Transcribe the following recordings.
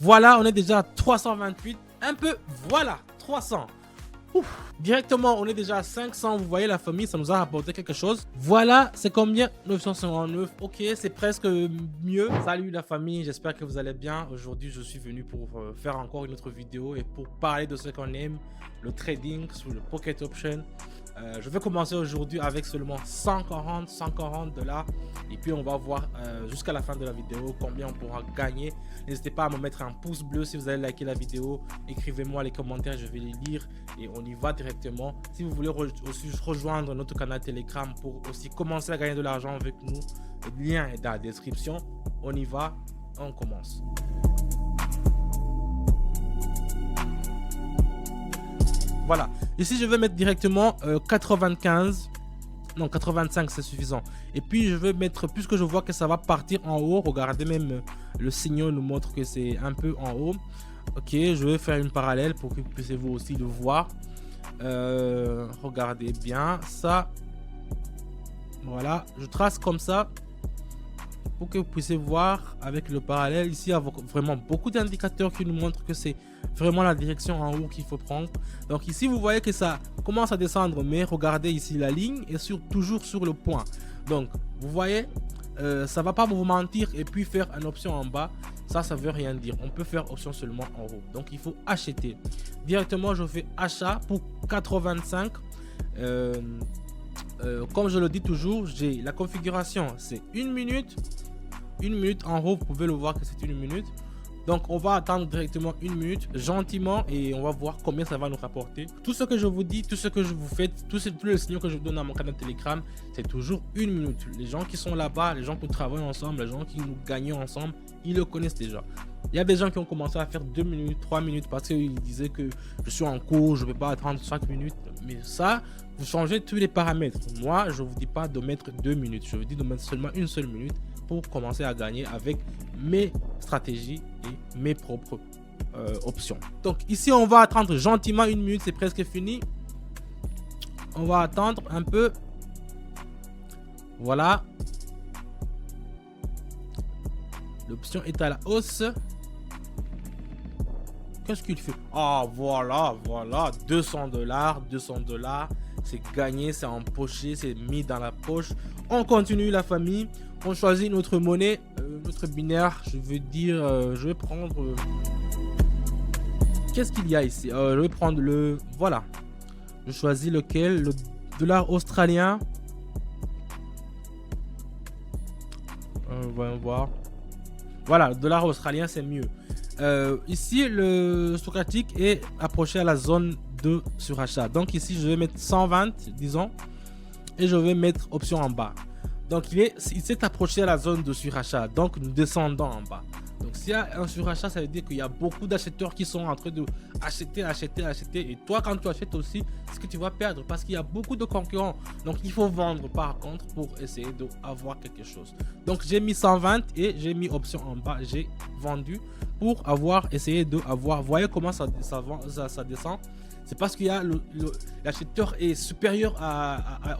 Voilà, on est déjà à 328. Un peu, voilà, 300. Ouf. Directement, on est déjà à 500. Vous voyez la famille, ça nous a rapporté quelque chose. Voilà, c'est combien? 959. Ok, c'est presque mieux. Salut la famille, j'espère que vous allez bien. Aujourd'hui, je suis venu pour faire encore une autre vidéo et pour parler de ce qu'on aime, le trading sur le Pocket Option. Je vais commencer aujourd'hui avec seulement 140 $. Et puis on va voir jusqu'à la fin de la vidéo combien on pourra gagner. N'hésitez pas à me mettre un pouce bleu si vous avez liké la vidéo. Écrivez-moi les commentaires, je vais les lire et on y va directement. Si vous voulez aussi rejoindre notre canal Telegram pour aussi commencer à gagner de l'argent avec nous, le lien est dans la description. On y va, on commence. Voilà, ici je vais mettre directement 95, non 85 c'est suffisant. Et puis je vais mettre, puisque je vois que ça va partir en haut, regardez même le signal nous montre que c'est un peu en haut. Ok, je vais faire une parallèle pour que vous puissiez vous aussi le voir. Regardez bien ça. Voilà, je trace comme ça pour que vous puissiez voir avec le parallèle. Ici, il y a vraiment beaucoup d'indicateurs qui nous montrent que c'est vraiment la direction en haut qu'il faut prendre. Donc ici, vous voyez que ça commence à descendre, mais regardez ici la ligne est toujours sur le point. Donc, vous voyez, ça va pas vous mentir et puis faire une option en bas. Ça veut rien dire. On peut faire option seulement en haut. Donc, il faut acheter. Directement, je fais achat pour 85. Comme je le dis toujours, j'ai la configuration, c'est 1 minute. 1 minute en haut, vous pouvez le voir que c'est 1 minute. Donc on va attendre directement 1 minute gentiment et on va voir combien ça va nous rapporter. Tout ce que je vous dis, tout ce que je vous fais, tous les signaux que je vous donne à mon canal Telegram, c'est toujours 1 minute. Les gens qui sont là-bas, les gens qui travaillent ensemble, les gens qui nous gagnent ensemble, ils le connaissent déjà. Il y a des gens qui ont commencé à faire 2 minutes, 3 minutes parce qu'ils disaient que je suis en cours, je ne vais pas attendre 5 minutes. Mais ça, vous changez tous les paramètres. Moi, je ne vous dis pas de mettre 2 minutes. Je vous dis de mettre seulement une seule minute pour commencer à gagner avec mes stratégies et mes propres options. Donc ici, on va attendre gentiment 1 minute. C'est presque fini. On va attendre un peu. Voilà. L'option est à la hausse. Qu'est-ce qu'il fait? Ah, voilà, 200 $, 200 $. C'est gagné, c'est empoché, c'est mis dans la poche. On continue la famille. On choisit notre monnaie, notre binaire. Je veux dire, je vais prendre... Qu'est-ce qu'il y a ici? Je vais prendre le... Voilà. Je choisis lequel? Le dollar australien. Voyons voir. Voilà, le dollar australien, c'est mieux. Ici, le stochastique est approché à la zone de surachat. Donc ici, je vais mettre 120, disons, et je vais mettre option en bas. Donc il s'est approché à la zone de surachat. Donc nous descendons en bas. Donc s'il y a un surachat, ça veut dire qu'il y a beaucoup d'acheteurs qui sont en train de acheter. Et toi, quand tu achètes aussi, c'est ce que tu vas perdre parce qu'il y a beaucoup de concurrents. Donc il faut vendre par contre pour essayer d'avoir quelque chose. Donc j'ai mis 120 et j'ai mis option en bas. J'ai vendu pour essayer d'avoir. Vous voyez comment ça descend? C'est parce qu'il y a l'acheteur est supérieur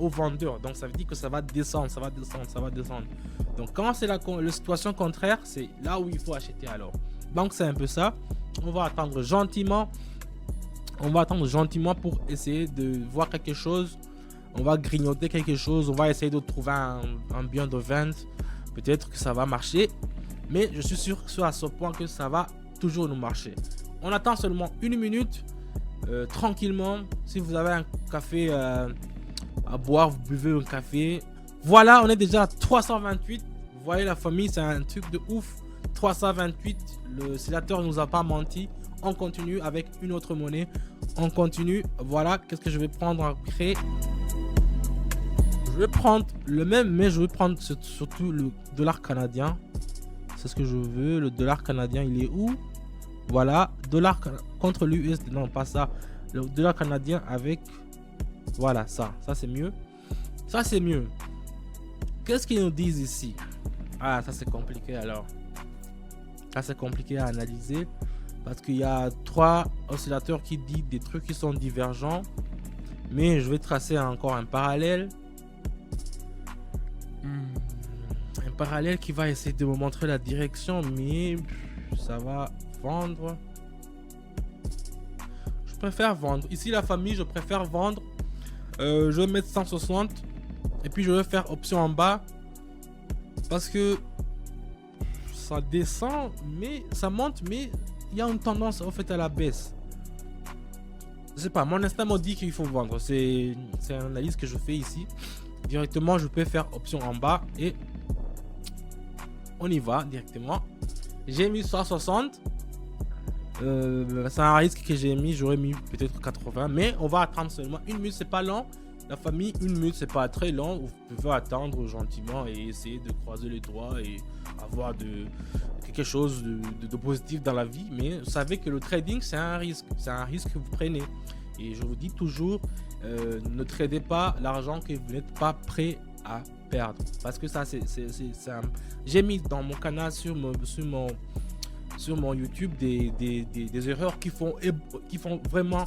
au vendeur. Donc ça veut dire que ça va descendre, ça va descendre. Donc quand c'est la situation contraire, c'est là où il faut acheter alors. Donc c'est un peu ça. On va attendre gentiment. Pour essayer de voir quelque chose. On va grignoter quelque chose. On va essayer de trouver un bien de vente. Peut-être que ça va marcher. Mais je suis sûr à ce point que ça va toujours nous marcher. On attend seulement 1 minute. Tranquillement, si vous avez un café à boire, vous buvez un café. Voilà, on est déjà à 328. Vous voyez la famille, c'est un truc de ouf. 328, le sénateur ne nous a pas menti. On continue avec une autre monnaie. On continue. Voilà, qu'est-ce que je vais prendre après? Je vais prendre le même, mais je vais prendre surtout le dollar canadien. C'est ce que je veux. Le dollar canadien, il est où? Voilà, dollar contre l'USD, non pas ça, le dollar canadien avec, voilà, ça c'est mieux, Qu'est-ce qu'ils nous disent ici? Ah, ça c'est compliqué alors, ça c'est compliqué à analyser parce qu'il y a 3 oscillateurs qui disent des trucs qui sont divergents, mais je vais tracer encore un parallèle. Un parallèle qui va essayer de me montrer la direction, mais ça va vendre. Je préfère vendre. Ici, la famille, je préfère vendre. Je vais mettre 160. Et puis, je vais faire option en bas. Parce que ça descend, mais ça monte, mais il y a une tendance en fait à la baisse. Je sais pas, mon instinct me dit qu'il faut vendre. C'est une analyse que je fais ici. Directement, je peux faire option en bas et on y va directement. J'ai mis 160. C'est un risque que j'ai mis. J'aurais mis peut-être 80, mais on va attendre seulement une minute. C'est pas long. La famille, une minute, c'est pas très long. Vous pouvez attendre gentiment et essayer de croiser les doigts et avoir quelque chose de positif dans la vie. Mais vous savez que le trading, c'est un risque. C'est un risque que vous prenez. Et je vous dis toujours, ne tradez pas l'argent que vous n'êtes pas prêt à perdre. Parce que ça, j'ai mis dans mon canal sur mon YouTube des erreurs qui font vraiment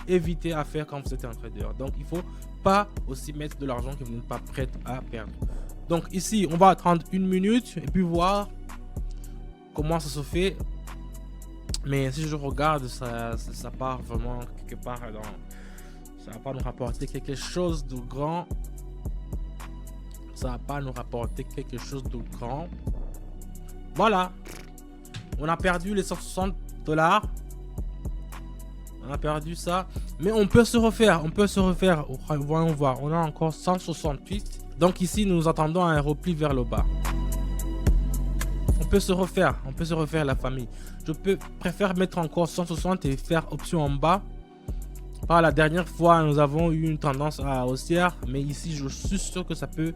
éviter à faire quand vous êtes un trader. Donc, il faut pas aussi mettre de l'argent que vous n'êtes pas prêt à perdre. Donc, ici, on va attendre une minute et puis voir comment ça se fait. Mais si je regarde, ça part vraiment quelque part dans... Ça va pas nous rapporter quelque chose de grand. Ça va pas nous rapporter quelque chose de grand. Voilà. On a perdu les 160 $. On a perdu ça. Mais on peut se refaire. On peut se refaire. Voyons voir. On a encore 168. Donc ici, nous attendons un repli vers le bas. On peut se refaire. On peut se refaire la famille. Je préfère mettre encore 160 et faire option en bas. La dernière fois, nous avons eu une tendance à haussière. Mais ici, je suis sûr que ça peut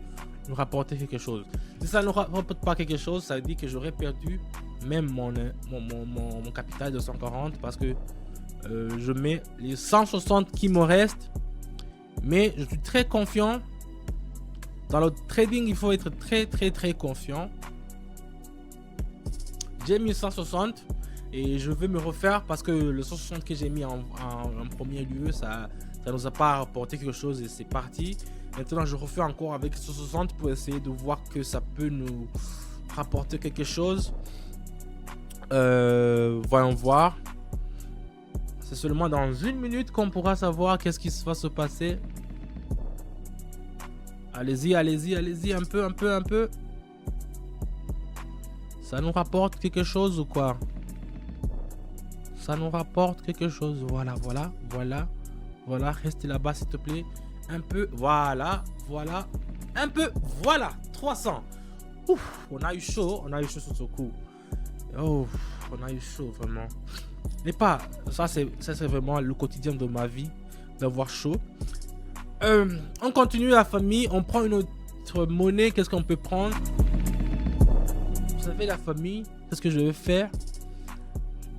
nous rapporter quelque chose. Si ça ne rapporte pas quelque chose, ça veut dire que j'aurais perdu même mon capital de 140 parce que je mets les 160 qui me restent. Mais je suis très confiant. Dans le trading, il faut être très confiant. J'ai mis 160 et je vais me refaire parce que le 160 que j'ai mis en premier lieu, ça nous a pas rapporté quelque chose et c'est parti. Maintenant, je refais encore avec 160 pour essayer de voir que ça peut nous rapporter quelque chose. Voyons voir. C'est seulement dans une minute qu'on pourra savoir qu'est-ce qui va se passer. Allez-y, un peu. Ça nous rapporte quelque chose ou quoi? Ça nous rapporte quelque chose. Voilà. Restez là-bas, s'il te plaît. Un peu. Voilà. Un peu. Voilà. 300. Ouf, on a eu chaud sur ce coup. Oh, on a eu chaud, vraiment. Mais pas. Ça, c'est vraiment le quotidien de ma vie, d'avoir chaud. On continue la famille. On prend une autre monnaie. Qu'est-ce qu'on peut prendre? Vous savez, la famille, qu'est-ce que je vais faire?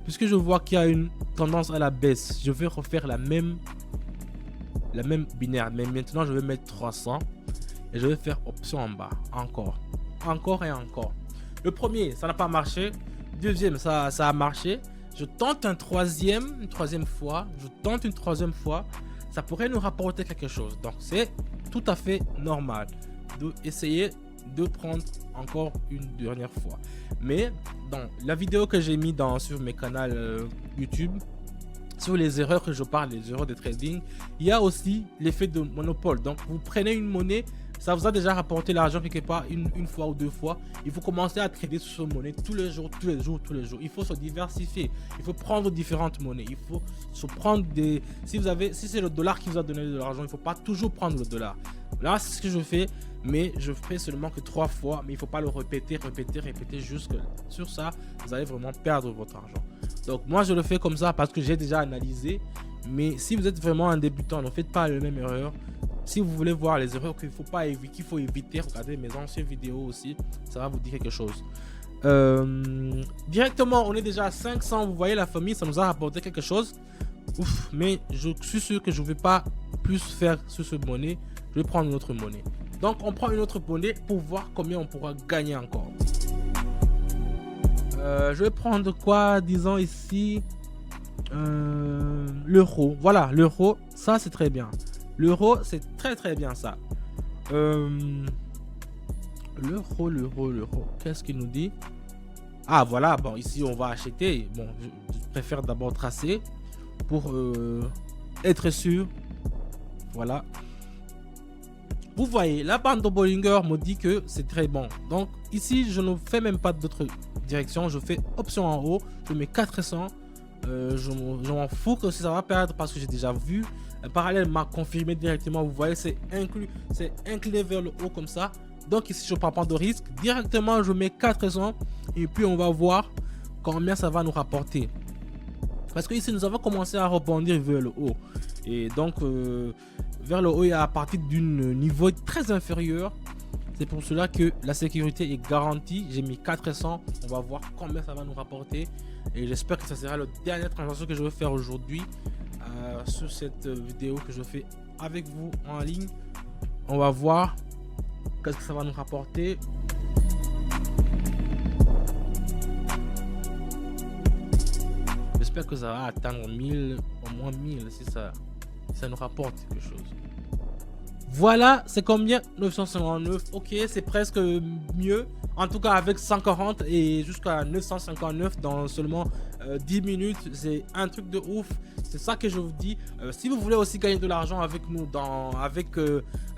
Puisque je vois qu'il y a une tendance à la baisse, je vais refaire la même binaire. Mais maintenant, je vais mettre 300 et je vais faire option en bas. Encore et encore. Le premier, ça n'a pas marché. Deuxième, ça a marché. Je tente une troisième fois. Ça pourrait nous rapporter quelque chose. Donc, c'est tout à fait normal d'essayer de prendre encore une dernière fois. Mais dans la vidéo que j'ai mis sur mes canaux YouTube, sur les erreurs que je parle, les erreurs de trading, il y a aussi l'effet de monopole. Donc, vous prenez une monnaie, ça vous a déjà rapporté l'argent quelque part une fois ou deux fois. Il faut commencer à trader sur cette monnaie tous les jours. Il faut se diversifier. Il faut prendre différentes monnaies. Il faut se prendre des... Si c'est le dollar qui vous a donné de l'argent, il ne faut pas toujours prendre le dollar. Là, c'est ce que je fais, mais je fais seulement que 3 fois. Mais il ne faut pas le répéter jusque sur ça. Vous allez vraiment perdre votre argent. Donc, moi, je le fais comme ça parce que j'ai déjà analysé. Mais si vous êtes vraiment un débutant, ne faites pas la même erreur. Si vous voulez voir les erreurs qu'il faut éviter, regardez mes anciennes vidéos aussi. Ça va vous dire quelque chose. Directement, on est déjà à 500. Vous voyez, la famille, ça nous a rapporté quelque chose. Ouf, mais je suis sûr que je ne vais pas plus faire sur cette monnaie. Je vais prendre une autre monnaie. Donc, on prend une autre monnaie pour voir combien on pourra gagner encore. Je vais prendre quoi? Disons ici l'euro. Voilà, l'euro, ça c'est très bien. L'euro, c'est très bien ça. L'euro. Qu'est-ce qu'il nous dit? Ah voilà, bon ici on va acheter. Bon, je préfère d'abord tracer pour être sûr. Voilà. Vous voyez, la bande de Bollinger me dit que c'est très bon. Donc ici, je ne fais même pas d'autres directions. Je fais option en haut. Je mets 400. Je m'en fous que ça va perdre parce que j'ai déjà vu. Un parallèle m'a confirmé directement. Vous voyez, c'est incliné vers le haut comme ça. Donc ici, je ne prends pas de risque. Directement, je mets 400. Et puis, on va voir combien ça va nous rapporter. Parce que ici, nous avons commencé à rebondir vers le haut. Et donc, vers le haut et à partir d'un niveau très inférieur. C'est pour cela que la sécurité est garantie. J'ai mis 400. On va voir combien ça va nous rapporter. Et j'espère que ça sera la dernière transaction que je vais faire aujourd'hui sur cette vidéo que je fais avec vous en ligne. On va voir qu'est-ce que ça va nous rapporter. J'espère que ça va atteindre 1000, au moins 1000 si ça nous rapporte quelque chose. Voilà, c'est combien? 959. Ok, c'est presque mieux. En tout cas, avec 140 et jusqu'à 959 dans seulement 10 minutes. C'est un truc de ouf. C'est ça que je vous dis. Si vous voulez aussi gagner de l'argent avec nous, avec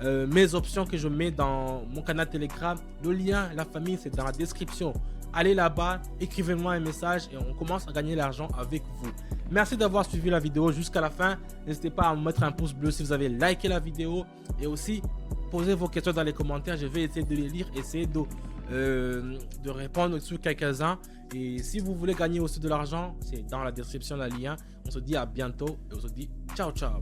mes options que je mets dans mon canal Telegram, le lien, la famille, c'est dans la description. Allez là-bas, écrivez-moi un message et on commence à gagner l'argent avec vous. Merci d'avoir suivi la vidéo jusqu'à la fin. N'hésitez pas à me mettre un pouce bleu si vous avez liké la vidéo. Et aussi, posez vos questions dans les commentaires. Je vais essayer de les lire, essayer de répondre sur quelques-uns. Et si vous voulez gagner aussi de l'argent, c'est dans la description le lien. On se dit à bientôt et on se dit ciao ciao.